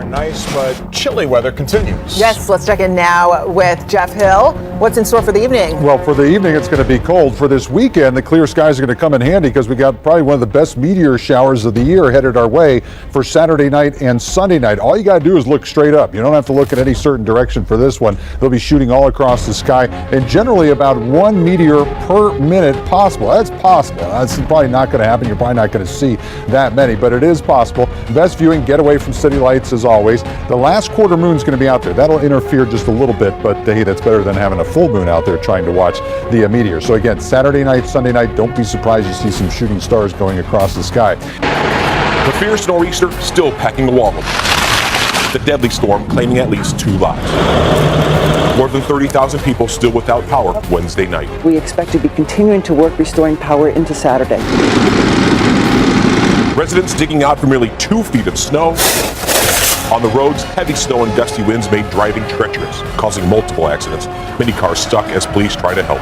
Our nice but chilly weather continues. Yes, let's check in now with Jeff Hill. What's in store for the evening? Well, for the evening, it's going to be cold. For this weekend, the clear skies are going to come in handy because we got probably one of the best meteor showers of the year headed our way for Saturday night and Sunday night. All you got to do is look straight up. You don't have to look in any certain direction for this one. They'll be shooting all across the sky, and generally about one meteor per minute possible. That's possible. That's probably not going to happen. You're probably not going to see that many, but it is possible. Best viewing, get away from city lights as always. The last quarter moon's going to be out there. That'll interfere just a little bit, but hey, that's better than having a full moon out there trying to watch the meteor. So again, Saturday night, Sunday night, don't be surprised you see some shooting stars going across the sky. The fierce nor'easter still packing the wall. The deadly storm claiming at least 2 lives. More than 30,000 people still without power Wednesday night. We expect to be continuing to work restoring power into Saturday. Residents digging out for nearly 2 feet of snow. On the roads, heavy snow and gusty winds made driving treacherous, causing multiple accidents. Many cars stuck as police try to help.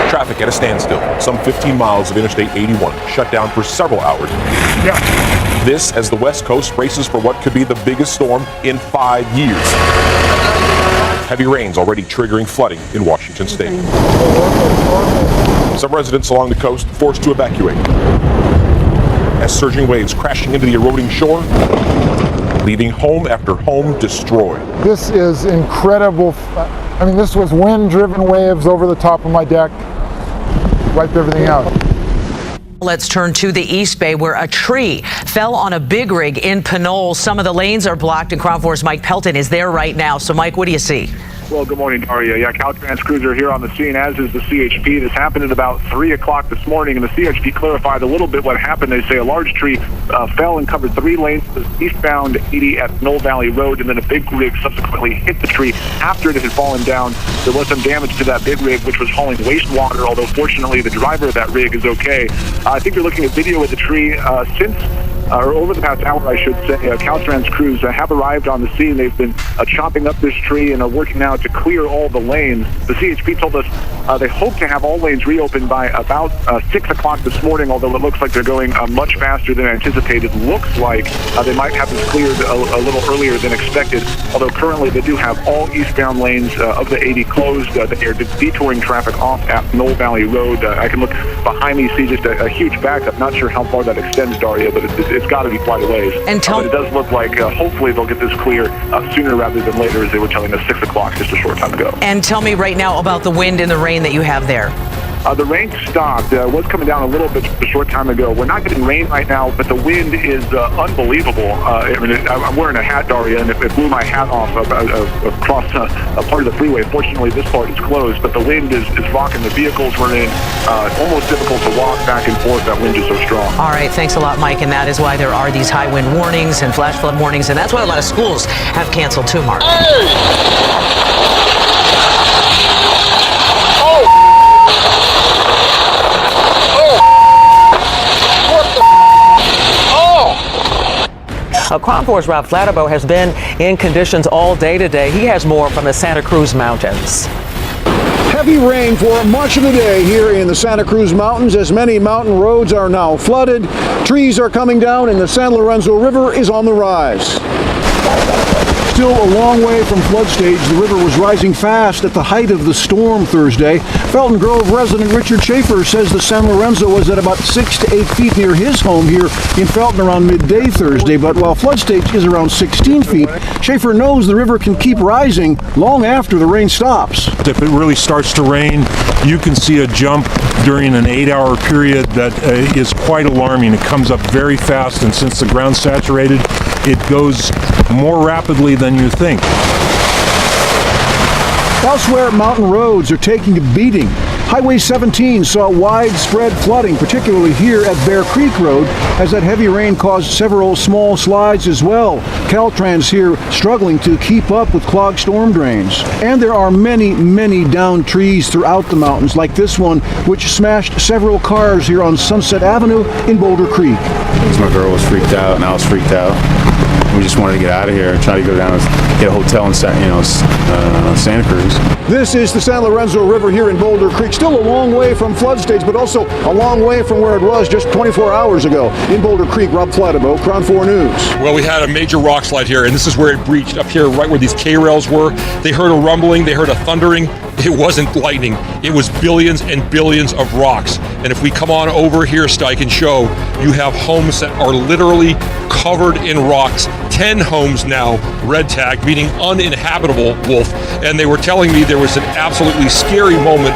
Traffic at a standstill. Some 15 miles of Interstate 81 shut down for several hours. This as the West Coast races for what could be the biggest storm in 5 years. Heavy rains already triggering flooding in Washington state. Some residents along the coast forced to evacuate as surging waves crashing into the eroding shore, leaving home after home destroyed. This is incredible. I mean, this was wind-driven waves over the top of my deck, wiped everything out. Let's turn to the East Bay, where a tree fell on a big rig in Pinole. Some of the lanes are blocked, and KRON 4's Mike Pelton is there right now. So, Mike, what do you see? Well, good morning, Daria. Yeah, Caltrans crews are here on the scene, as is the CHP. This happened at about 3 o'clock this morning, and the CHP clarified a little bit what happened. They say a large tree fell and covered 3 lanes eastbound 80 at Knoll Valley Road, and then a big rig subsequently hit the tree after it had fallen down. There was some damage to that big rig, which was hauling wastewater, although fortunately the driver of that rig is okay. I think you're looking at video of the tree or over the past hour, I should say. Caltrans crews have arrived on the scene. They've been chopping up this tree and are working now to clear all the lanes. The CHP told us they hope to have all lanes reopened by about 6 o'clock this morning, although it looks like they're going much faster than anticipated. Looks like they might have this cleared a little earlier than expected, although currently they do have all eastbound lanes of the 80 closed. They are detouring traffic off at Knoll Valley Road. I can look behind me, see just a huge backup. Not sure how far that extends, Daria, but it's got to be quite a ways. But it does look like hopefully they'll get this clear sooner rather than later, as they were telling us 6 o'clock just a short time ago. And tell me right now about the wind and the rain that you have there. The rain stopped. Was coming down a little bit a short time ago. We're not getting rain right now, but the wind is unbelievable. I'm wearing a hat, Daria, and it blew my hat off across a part of the freeway. Fortunately, this part is closed, but the wind is rocking the vehicles we're in. Almost difficult to walk back and forth. That wind is so strong. All right, thanks a lot, Mike. And that is why there are these high wind warnings and flash flood warnings, and that's why a lot of schools have canceled too, Mark. KRON 4's Rob Flatterbow has been in conditions all day today. He has more from the Santa Cruz Mountains. Heavy rain for much of the day here in the Santa Cruz Mountains, as many mountain roads are now flooded. Trees are coming down and the San Lorenzo River is on the rise. Still a long way from flood stage. The river was rising fast at the height of the storm Thursday. Felton Grove resident Richard Schaefer says the San Lorenzo was at about 6 to 8 feet near his home here in Felton around midday Thursday, but while flood stage is around 16 feet, Schaefer knows the river can keep rising long after the rain stops. If it really starts to rain, you can see a jump during an 8-hour period that is quite alarming. It comes up very fast, and since the ground's saturated, it goes more rapidly than you think. Elsewhere, mountain roads are taking a beating. Highway 17 saw widespread flooding, particularly here at Bear Creek Road, as that heavy rain caused several small slides as well. Caltrans here struggling to keep up with clogged storm drains. And there are many, many downed trees throughout the mountains, like this one, which smashed several cars here on Sunset Avenue in Boulder Creek. My girl was freaked out, and I was freaked out. We just wanted to get out of here and try to go down and get a hotel in Santa Cruz. This is the San Lorenzo River here in Boulder Creek. Still a long way from flood stage, but also a long way from where it was just 24 hours ago. In Boulder Creek, Rob Flattabo, Crown 4 News. Well, we had a major rock slide here, and this is where it breached, up here right where these K-rails were. They heard a rumbling, they heard a thundering. It wasn't lightning. It was billions and billions of rocks. And if we come on over here, Stike, and show, you have homes that are literally covered in rocks. 10 homes now red tagged, meaning uninhabitable, Wolf. And they were telling me there was an absolutely scary moment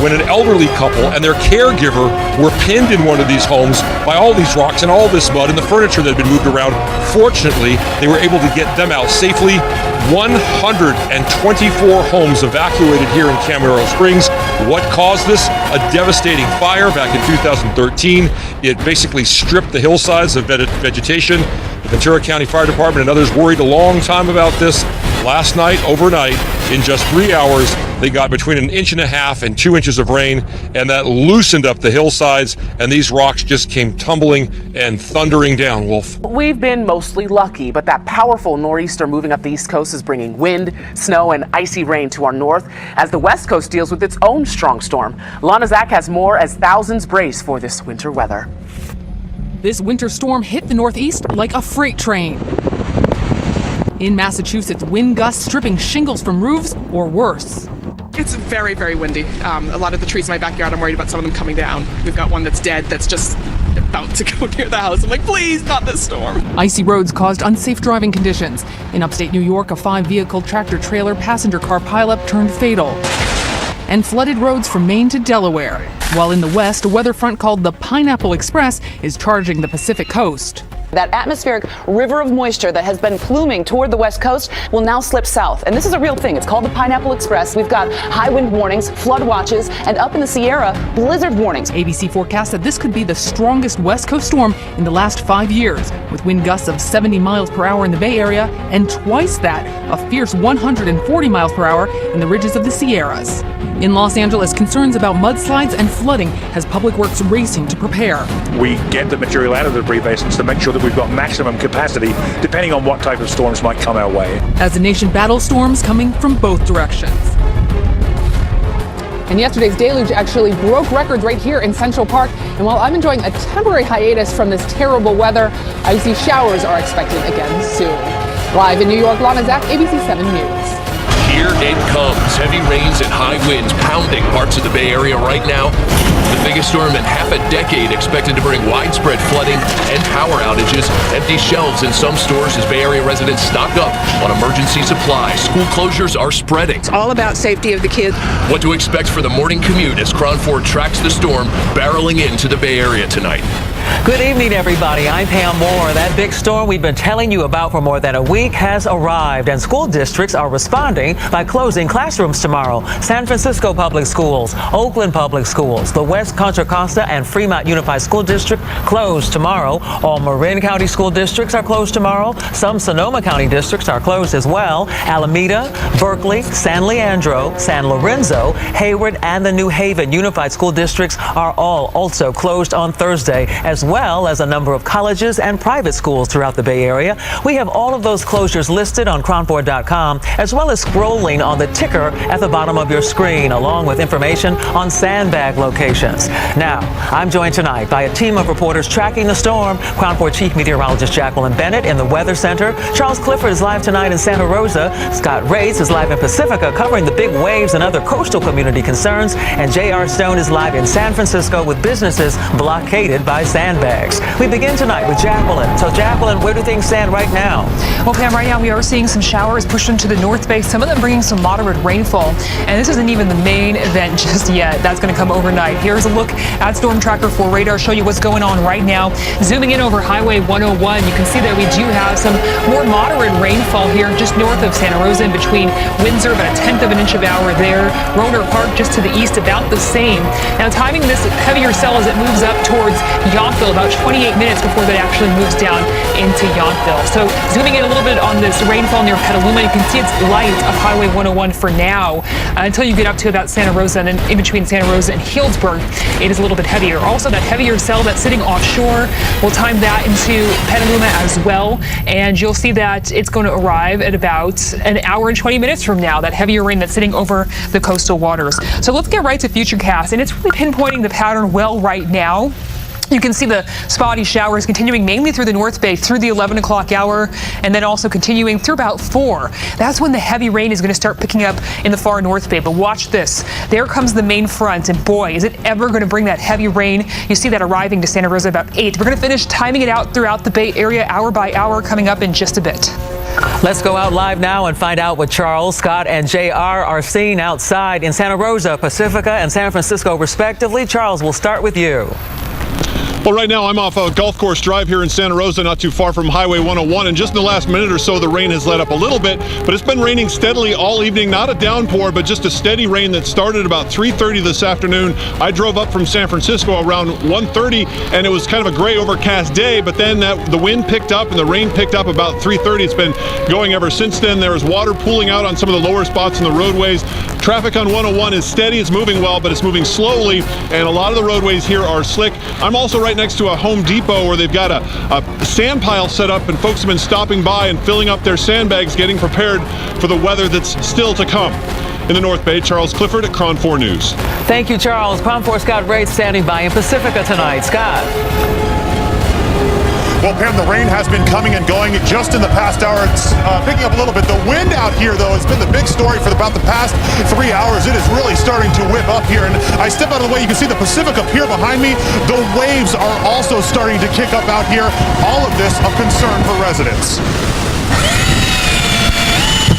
when an elderly couple and their caregiver were pinned in one of these homes by all these rocks and all this mud and the furniture that had been moved around. Fortunately, they were able to get them out safely. 124 homes evacuated here in Camarillo Springs. What caused this? A devastating fire back in 2013. It basically stripped the hillsides of vegetation. The Ventura County Fire Department and others worried a long time about this. Last night, overnight, in just 3 hours, they got between 1.5 inches and 2 inches of rain, and that loosened up the hillsides, and these rocks just came tumbling and thundering down, Wolf. We've been mostly lucky, but that powerful nor'easter moving up the East Coast is bringing wind, snow, and icy rain to our north as the West Coast deals with its own strong storm. Lana Zach has more as thousands brace for this winter weather. This winter storm hit the Northeast like a freight train. In Massachusetts, wind gusts stripping shingles from roofs or worse. It's very, very windy. A lot of the trees in my backyard, I'm worried about some of them coming down. We've got one that's dead that's just about to go near the house. I'm like, please, not this storm. Icy roads caused unsafe driving conditions. In upstate New York, a 5-vehicle tractor-trailer passenger car pileup turned fatal. And flooded roads from Maine to Delaware. While in the west, a weather front called the Pineapple Express is charging the Pacific coast. That atmospheric river of moisture that has been pluming toward the west coast will now slip south. And this is a real thing. It's called the Pineapple Express. We've got high wind warnings, flood watches, and up in the Sierra, blizzard warnings. ABC forecasts that this could be the strongest west coast storm in the last 5 years, with wind gusts of 70 miles per hour in the Bay Area and twice that, a fierce 140 miles per hour in the ridges of the Sierras. In Los Angeles, concerns about mudslides and flooding has Public Works racing to prepare. We get the material out of the debris basins to make sure that we've got maximum capacity, depending on what type of storms might come our way. As the nation battles storms coming from both directions. And yesterday's deluge actually broke records right here in Central Park. And while I'm enjoying a temporary hiatus from this terrible weather, icy showers are expected again soon. Live in New York, Lana Zach, ABC 7 News. Here it comes. Heavy rains and high winds pounding parts of the Bay Area right now. The biggest storm in half a decade, expected to bring widespread flooding and power outages. Empty shelves in some stores as Bay Area residents stock up on emergency supplies. School closures are spreading. It's all about safety of the kids. What to expect for the morning commute as Crown 4 tracks the storm barreling into the Bay Area tonight. Good evening, everybody. I'm Pam Moore. That big storm we've been telling you about for more than a week has arrived, and school districts are responding by closing classrooms tomorrow. San Francisco Public Schools, Oakland Public Schools, the West Contra Costa and Fremont Unified School District closed tomorrow. All Marin County school districts are closed tomorrow. Some Sonoma County districts are closed as well. Alameda, Berkeley, San Leandro, San Lorenzo, Hayward, and the New Haven Unified School Districts are all also closed on Thursday, as well as a number of colleges and private schools throughout the Bay Area. We have all of those closures listed on crown4.com, as well as scrolling on the ticker at the bottom of your screen, along with information on sandbag locations. Now, I'm joined tonight by a team of reporters tracking the storm. Crown 4 Chief Meteorologist Jacqueline Bennett in the Weather Center. Charles Clifford is live tonight in Santa Rosa. Scott Race is live in Pacifica, covering the big waves and other coastal community concerns. And J.R. Stone is live in San Francisco with businesses blockaded by sandbags. We begin tonight with Jacqueline. So, Jacqueline, where do things stand right now? Well, Pam, right now we are seeing some showers pushed into the North Bay, some of them bringing some moderate rainfall. And this isn't even the main event just yet. That's going to come overnight. Here's a look at Storm Tracker 4 radar, show you what's going on right now. Zooming in over Highway 101, you can see that we do have some more moderate rainfall here just north of Santa Rosa in between Windsor, about 1/10 of an inch of hour there. Roner Park just to the east, about the same. Now, timing this heavier cell as it moves up towards Yonkers Yountville, about 28 minutes before that actually moves down into Yountville. So zooming in a little bit on this rainfall near Petaluma, you can see it's light up Highway 101 for now until you get up to about Santa Rosa, and then in between Santa Rosa and Healdsburg, it is a little bit heavier. Also, that heavier cell that's sitting offshore, we'll time that into Petaluma as well, and you'll see that it's going to arrive at about an hour and 20 minutes from now, that heavier rain that's sitting over the coastal waters. So let's get right to Futurecast, and it's really pinpointing the pattern well right now. You can see the spotty showers continuing mainly through the North Bay through the 11 o'clock hour, and then also continuing through about 4. That's when the heavy rain is going to start picking up in the far North Bay. But watch this. There comes the main front, and boy, is it ever going to bring that heavy rain. You see that arriving to Santa Rosa about 8. We're going to finish timing it out throughout the Bay Area hour by hour coming up in just a bit. Let's go out live now and find out what Charles, Scott, and JR are seeing outside in Santa Rosa, Pacifica, and San Francisco, respectively. Charles, we'll start with you. Well, right now I'm off a Golf Course Drive here in Santa Rosa, not too far from Highway 101, and just in the last minute or so the rain has let up a little bit, but it's been raining steadily all evening. Not a downpour, but just a steady rain that started about 3:30 this afternoon. I drove up from San Francisco around 1:30, and it was kind of a gray overcast day, but then the wind picked up and the rain picked up about 3:30. It's been going ever since then. There is water pooling out on some of the lower spots in the roadways. Traffic on 101 is steady. It's moving well, but it's moving slowly, and a lot of the roadways here are slick. I'm also right next to a Home Depot where they've got a sand pile set up, and folks have been stopping by and filling up their sandbags, getting prepared for the weather that's still to come. In the North Bay, Charles Clifford at KRON 4 News. Thank you, Charles. KRON 4 Scott Rates standing by in Pacifica tonight. Scott. Well, Pam, the rain has been coming and going just in the past hour. It's picking up a little bit. The wind out here, though, has been the big story for about the past 3 hours. It is really starting to whip up here. And I step out of the way. You can see the Pacific up here behind me. The waves are also starting to kick up out here. All of this of concern for residents.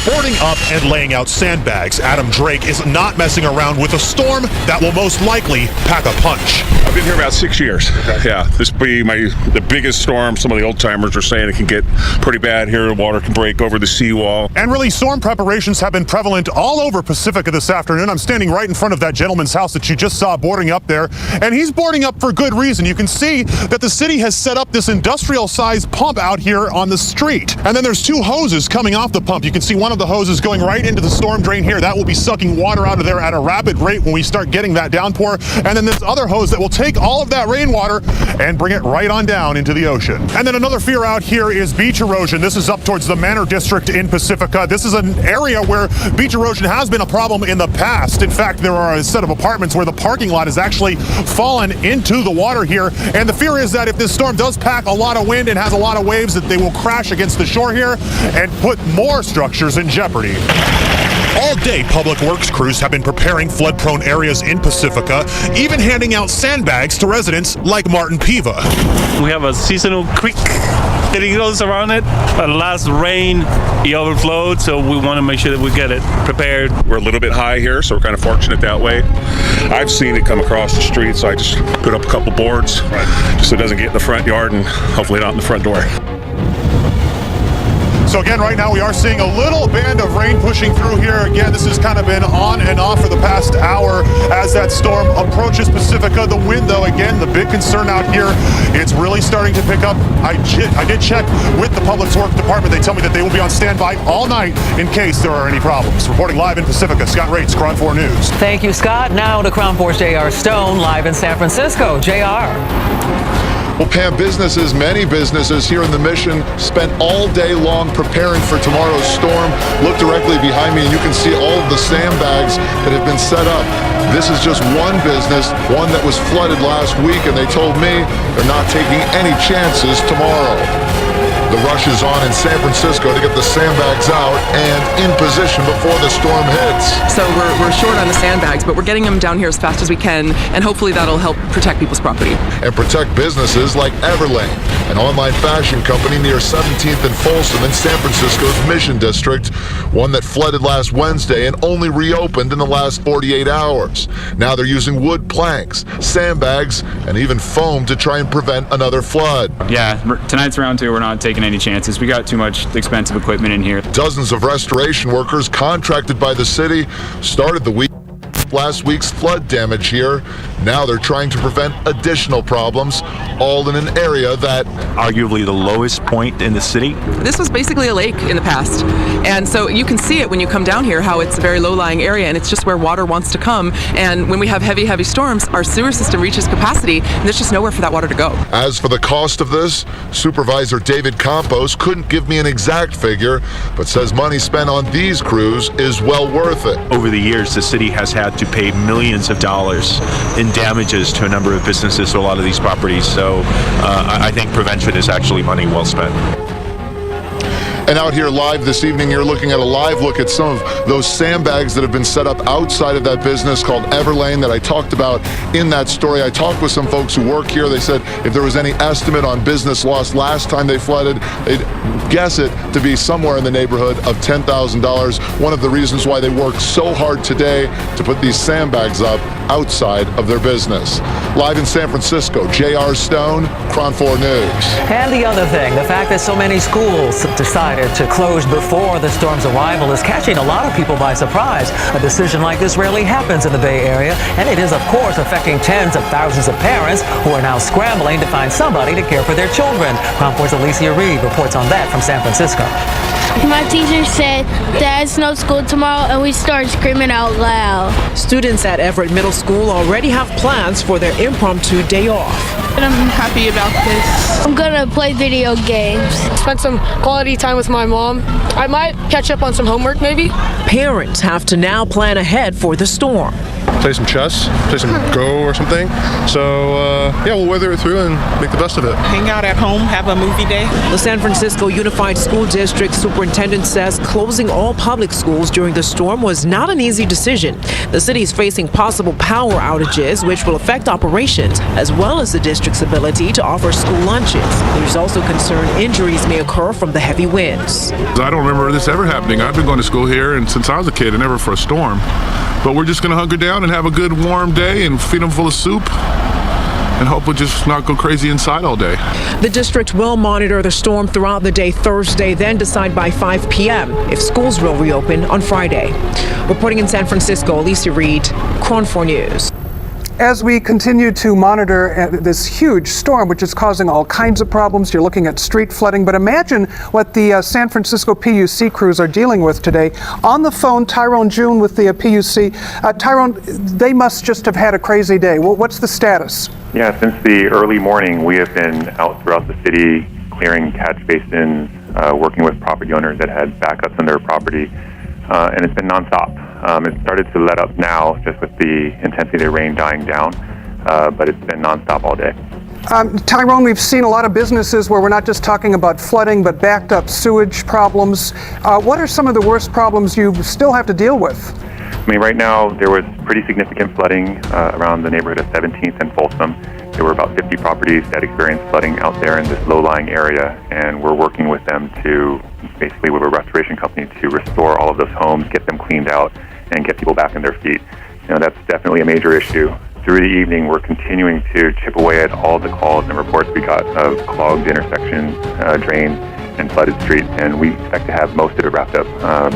Boarding up and laying out sandbags, Adam Drake is not messing around with a storm that will most likely pack a punch. I've been here about 6 years. Yeah, this will be the biggest storm. Some of the old timers are saying it can get pretty bad here. The water can break over the seawall. And really, storm preparations have been prevalent all over Pacifica this afternoon. I'm standing right in front of that gentleman's house that you just saw boarding up there, and he's boarding up for good reason. You can see that the city has set up this industrial-sized pump out here on the street. And then there's 2 hoses coming off the pump. You can see one of the hoses going right into the storm drain here. That will be sucking water out of there at a rapid rate when we start getting that downpour. And then this other hose that will take all of that rainwater and bring it right on down into the ocean. And then another fear out here is beach erosion. This is up towards the Manor District in Pacifica. This is an area where beach erosion has been a problem in the past. In fact, there are a set of apartments where the parking lot has actually fallen into the water here. And the fear is that if this storm does pack a lot of wind and has a lot of waves, that they will crash against the shore here and put more structures in jeopardy. All day, public works crews have been preparing flood-prone areas in Pacifica, even handing out sandbags to residents like Martin Piva. We have a seasonal creek that goes around it. Last rain, it overflowed, so we want to make sure that we get it prepared. We're a little bit high here, so we're kind of fortunate that way. I've seen it come across the street, so I just put up a couple boards just so it doesn't get in the front yard and hopefully not in the front door. So again, right now we are seeing a little band of rain pushing through here. Again, this has kind of been on and off for the past hour as that storm approaches Pacifica. The wind, though, again, the big concern out here, it's really starting to pick up. I did check with the Public Works Department. They tell me that they will be on standby all night in case there are any problems. Reporting live in Pacifica, Scott Rates, KRON 4 News. Thank you, Scott. Now to KRON 4's JR Stone, live in San Francisco. JR. Well, Pam, many businesses here in the Mission spent all day long preparing for tomorrow's storm. Look directly behind me and you can see all of the sandbags that have been set up. This is just one business, one that was flooded last week, and they told me they're not taking any chances tomorrow. The rush is on in San Francisco to get the sandbags out and in position before the storm hits. So we're short on the sandbags, but we're getting them down here as fast as we can, and hopefully that'll help protect people's property. And protect businesses like Everlane, an online fashion company near 17th and Folsom in San Francisco's Mission District, one that flooded last Wednesday and only reopened in the last 48 hours. Now they're using wood planks, sandbags, and even foam to try and prevent another flood. Yeah, tonight's round 2. We're not taking any chances. We got too much expensive equipment in here. Dozens of restoration workers contracted by the city started the week last week's flood damage here. Now they're trying to prevent additional problems, all in an area that arguably the lowest point in the city. This was basically a lake in the past. And so you can see it when you come down here, how it's a very low-lying area, and it's just where water wants to come. And when we have heavy, heavy storms, our sewer system reaches capacity, and there's just nowhere for that water to go. As for the cost of this, Supervisor David Campos couldn't give me an exact figure, but says money spent on these crews is well worth it. Over the years, the city has had to pay millions of dollars in damages to a number of businesses to a lot of these properties. So I think prevention is actually money well spent. And out here live this evening, you're looking at a live look at some of those sandbags that have been set up outside of that business called Everlane that I talked about in that story. I talked with some folks who work here. They said if there was any estimate on business loss last time they flooded, they'd guess it to be somewhere in the neighborhood of $10,000. One of the reasons why they work so hard today to put these sandbags up outside of their business. Live in San Francisco, J.R. Stone, KRON 4 News. And the other thing, the fact that so many schools decided to close before the storm's arrival is catching a lot of people by surprise. A decision like this rarely happens in the Bay Area, and it is, of course, affecting tens of thousands of parents who are now scrambling to find somebody to care for their children. KRON 4's Alicia Reed reports on that from San Francisco. My teacher said there's no school tomorrow, and we started screaming out loud. Students at Everett Middle School already have plans for their impromptu day off. And I'm happy about this. I'm gonna play video games. Spend some quality time with my mom. I might catch up on some homework, maybe. Parents have to now plan ahead for the storm. Play some chess, play some Go or something. So, yeah, we'll weather it through and make the best of it. Hang out at home, have a movie day. The San Francisco Unified School District superintendent says closing all public schools during the storm was not an easy decision. The city is facing possible power outages, which will affect operations, as well as the district's ability to offer school lunches. There's also concern injuries may occur from the heavy winds. I don't remember this ever happening. I've been going to school here and since I was a kid and never for a storm. But we're just going to hunker down and have a good warm day and feed them full of soup and hope we'll just not go crazy inside all day. The district will monitor the storm throughout the day Thursday, then decide by 5 p.m. if schools will reopen on Friday. Reporting in San Francisco, Alicia Reed, KRON 4 News. As we continue to monitor this huge storm, which is causing all kinds of problems, you're looking at street flooding, but imagine what the San Francisco PUC crews are dealing with today. On the phone, Tyrone June with the PUC. Tyrone, they must just have had a crazy day. What's the status? Yeah, since the early morning, we have been out throughout the city clearing catch basins, working with property owners that had backups on their property, and it's been nonstop. It started to let up now, just with the intensity of the rain dying down, but it's been nonstop all day. Tyrone, we've seen a lot of businesses where we're not just talking about flooding, but backed up sewage problems. What are some of the worst problems you still have to deal with? I mean, right now, there was pretty significant flooding around the neighborhood of 17th and Folsom. There were about 50 properties that experienced flooding out there in this low-lying area, and we're working with them to, basically with a restoration company, to restore all of those homes, get them cleaned out, and get people back on their feet. You know, that's definitely a major issue. Through the evening, we're continuing to chip away at all the calls and reports we got of clogged intersections, drains, and flooded streets, and we expect to have most of it wrapped up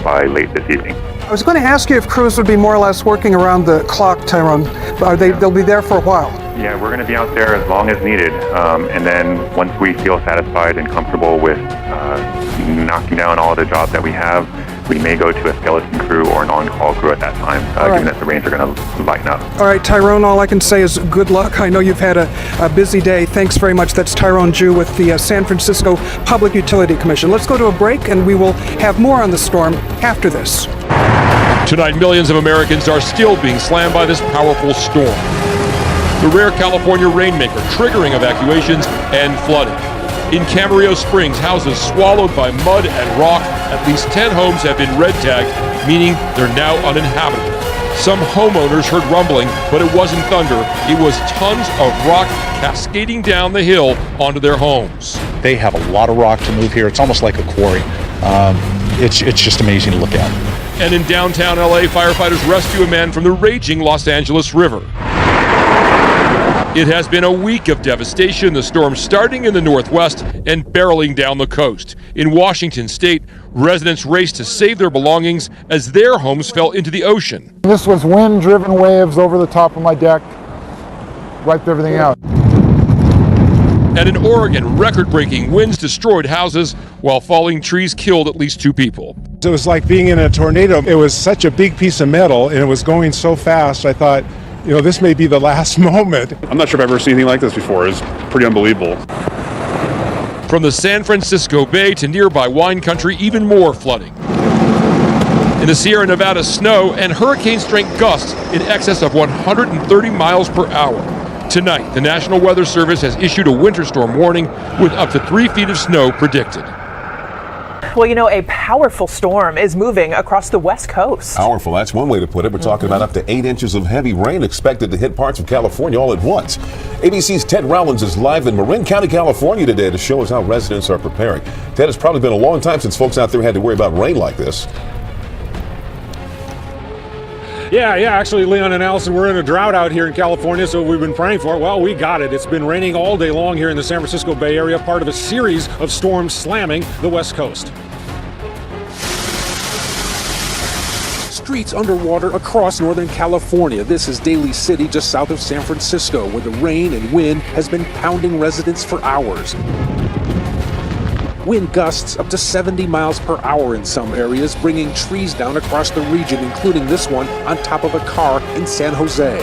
by late this evening. I was going to ask you if crews would be more or less working around the clock, Tyrone. They'll be there for a while? Yeah, we're going to be out there as long as needed, and then once we feel satisfied and comfortable with knocking down all the jobs that we have, we may go to a skeleton crew or an on-call crew at that time, given that the rains are going to lighten up. All right, Tyrone, all I can say is good luck. I know you've had a busy day. Thanks very much. That's Tyrone Jew with the San Francisco Public Utility Commission. Let's go to a break, and we will have more on the storm after this. Tonight, millions of Americans are still being slammed by this powerful storm. The rare California rainmaker triggering evacuations and flooding. In Camarillo Springs, houses swallowed by mud and rock. At least 10 homes have been red tagged, meaning they're now uninhabitable. Some homeowners heard rumbling, but it wasn't thunder. It was tons of rock cascading down the hill onto their homes. They have a lot of rock to move here. It's almost like a quarry. It's just amazing to look at. And in downtown LA, firefighters rescue a man from the raging Los Angeles River. It has been a week of devastation, the storm starting in the northwest and barreling down the coast. In Washington state, residents raced to save their belongings as their homes fell into the ocean. This was wind-driven waves over the top of my deck. wiped everything out. And in Oregon, record-breaking winds destroyed houses while falling trees killed at least 2 people. It was like being in a tornado. It was such a big piece of metal and it was going so fast. I thought, this may be the last moment. I'm not sure if I've ever seen anything like this before. It's pretty unbelievable. From the San Francisco Bay to nearby wine country, even more flooding. In the Sierra Nevada, snow and hurricane-strength gusts in excess of 130 miles per hour. Tonight, the National Weather Service has issued a winter storm warning with up to 3 feet of snow predicted. Well, a powerful storm is moving across the West Coast. Powerful, that's one way to put it. We're talking about up to 8 inches of heavy rain expected to hit parts of California all at once. ABC's Ted Rowlands is live in Marin County, California today to show us how residents are preparing. Ted, it's probably been a long time since folks out there had to worry about rain like this. Yeah, actually, Leon and Allison, we're in a drought out here in California, so we've been praying for it. Well, we got it. It's been raining all day long here in the San Francisco Bay Area, part of a series of storms slamming the West Coast. Streets underwater across Northern California. This is Daly City, just south of San Francisco, where the rain and wind has been pounding residents for hours. Wind gusts up to 70 miles per hour in some areas, bringing trees down across the region, including this one on top of a car in San Jose.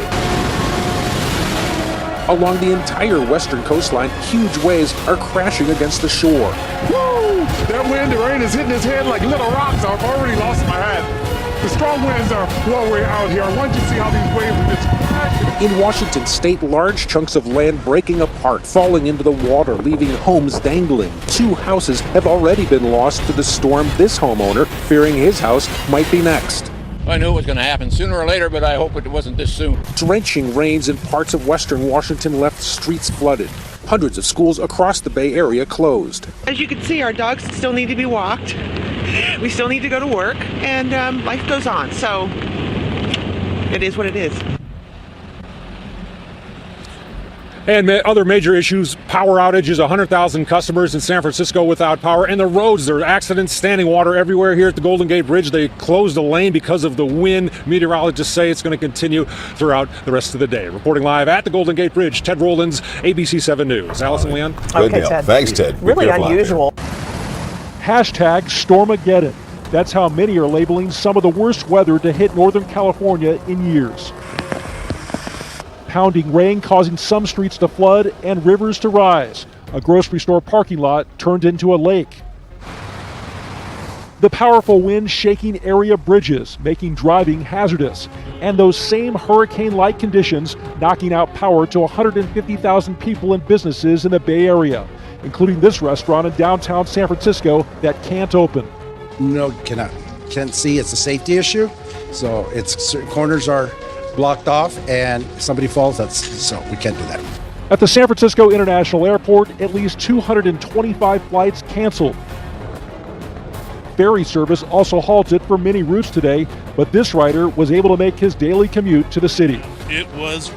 Along the entire western coastline, huge waves are crashing against the shore. Woo! That wind and rain is hitting his head like little rocks. I've already lost my hat. The strong winds are blowing out here. I want you to see how these waves are just crashing. In Washington state, large chunks of land breaking apart, falling into the water, leaving homes dangling. 2 houses have already been lost to the storm. This homeowner fearing his house might be next. I knew it was going to happen sooner or later, but I hope it wasn't this soon. Drenching rains in parts of western Washington left streets flooded. Hundreds of schools across the Bay Area closed. As you can see, our dogs still need to be walked. We still need to go to work, and life goes on. So it is what it is. And other major issues, power outages, 100,000 customers in San Francisco without power. And the roads, there are accidents, standing water everywhere here at the Golden Gate Bridge. They closed a lane because of the wind. Meteorologists say it's going to continue throughout the rest of the day. Reporting live at the Golden Gate Bridge, Ted Rowlands, ABC 7 News. Allison, Leon? Okay, Ted. Thanks, Ted. Really unusual. Hashtag Stormageddon. That's how many are labeling some of the worst weather to hit Northern California in years. Pounding rain causing some streets to flood and rivers to rise. A grocery store parking lot turned into a lake. The powerful wind shaking area bridges, making driving hazardous. And those same hurricane-like conditions knocking out power to 150,000 people and businesses in the Bay Area, including this restaurant in downtown San Francisco that can't open. No, can't see. It's a safety issue. So certain corners are blocked off, and if somebody falls, so we can't do that. At the San Francisco International Airport, at least 225 flights canceled. Ferry service also halted for many routes today, but this rider was able to make his daily commute to the city. It was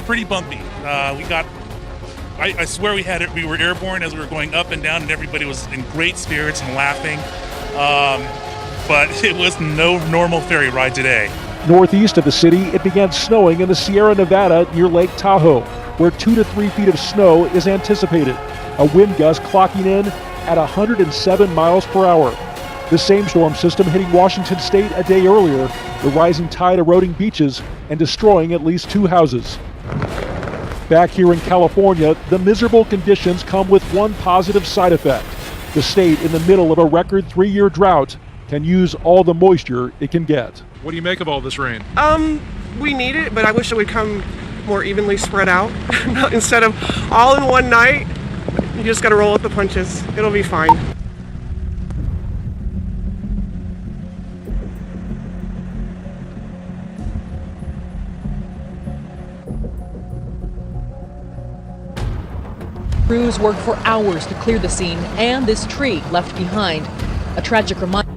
pretty bumpy. I swear we were airborne as we were going up and down, and everybody was in great spirits and laughing. But it was no normal ferry ride today. Northeast of the city, it began snowing in the Sierra Nevada near Lake Tahoe, where 2 to 3 feet of snow is anticipated. A wind gust clocking in at 107 miles per hour. The same storm system hitting Washington state a day earlier, the rising tide eroding beaches and destroying at least 2 houses. Back here in California, the miserable conditions come with one positive side effect. The state, in the middle of a record 3-year drought, can use all the moisture it can get. What do you make of all this rain? We need it, but I wish it would come more evenly spread out. Instead of all in one night, you just got to roll with the punches. It'll be fine. Crews worked for hours to clear the scene, and this tree left behind. A tragic reminder.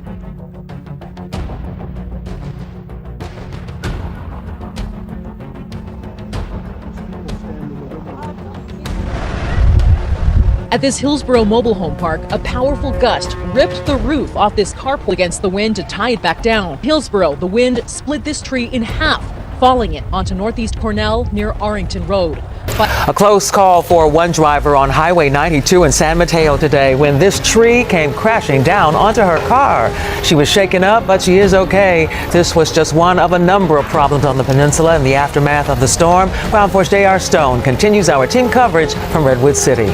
At this Hillsborough mobile home park, a powerful gust ripped the roof off this carport against the wind to tie it back down. Hillsborough, the wind split this tree in half, falling it onto Northeast Cornell near Arlington Road. A close call for one driver on Highway 92 in San Mateo today when this tree came crashing down onto her car. She was shaken up, but she is okay. This was just one of a number of problems on the peninsula in the aftermath of the storm. Ground Force J.R. Stone continues our team coverage from Redwood City.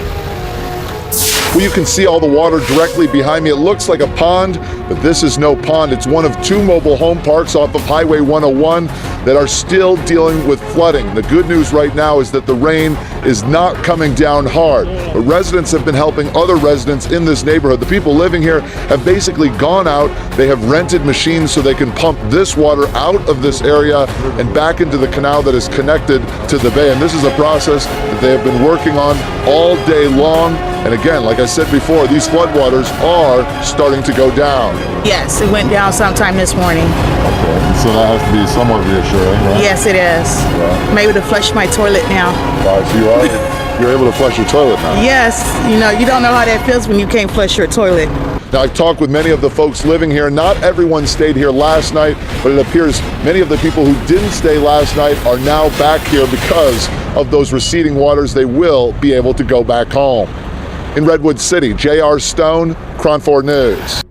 Well, you can see all the water directly behind me. It looks like a pond, but this is no pond. It's one of two mobile home parks off of Highway 101 that are still dealing with flooding. The good news right now is that the rain is not coming down hard, but residents have been helping other residents in this neighborhood. The people living here have basically gone out. They have rented machines so they can pump this water out of this area and back into the canal that is connected to the bay. And this is a process that they have been working on all day long. And again, like I said before, these floodwaters are starting to go down. Yes, it went down sometime this morning. Okay, so that has to be somewhat reassuring, right? Yes, it is. Yeah. I'm able to flush my toilet now. So you're able to flush your toilet now? Yes, you don't know how that feels when you can't flush your toilet. Now, I've talked with many of the folks living here. Not everyone stayed here last night, but it appears many of the people who didn't stay last night are now back here because of those receding waters. They will be able to go back home. In Redwood City, J.R. Stone, Cron 4 News.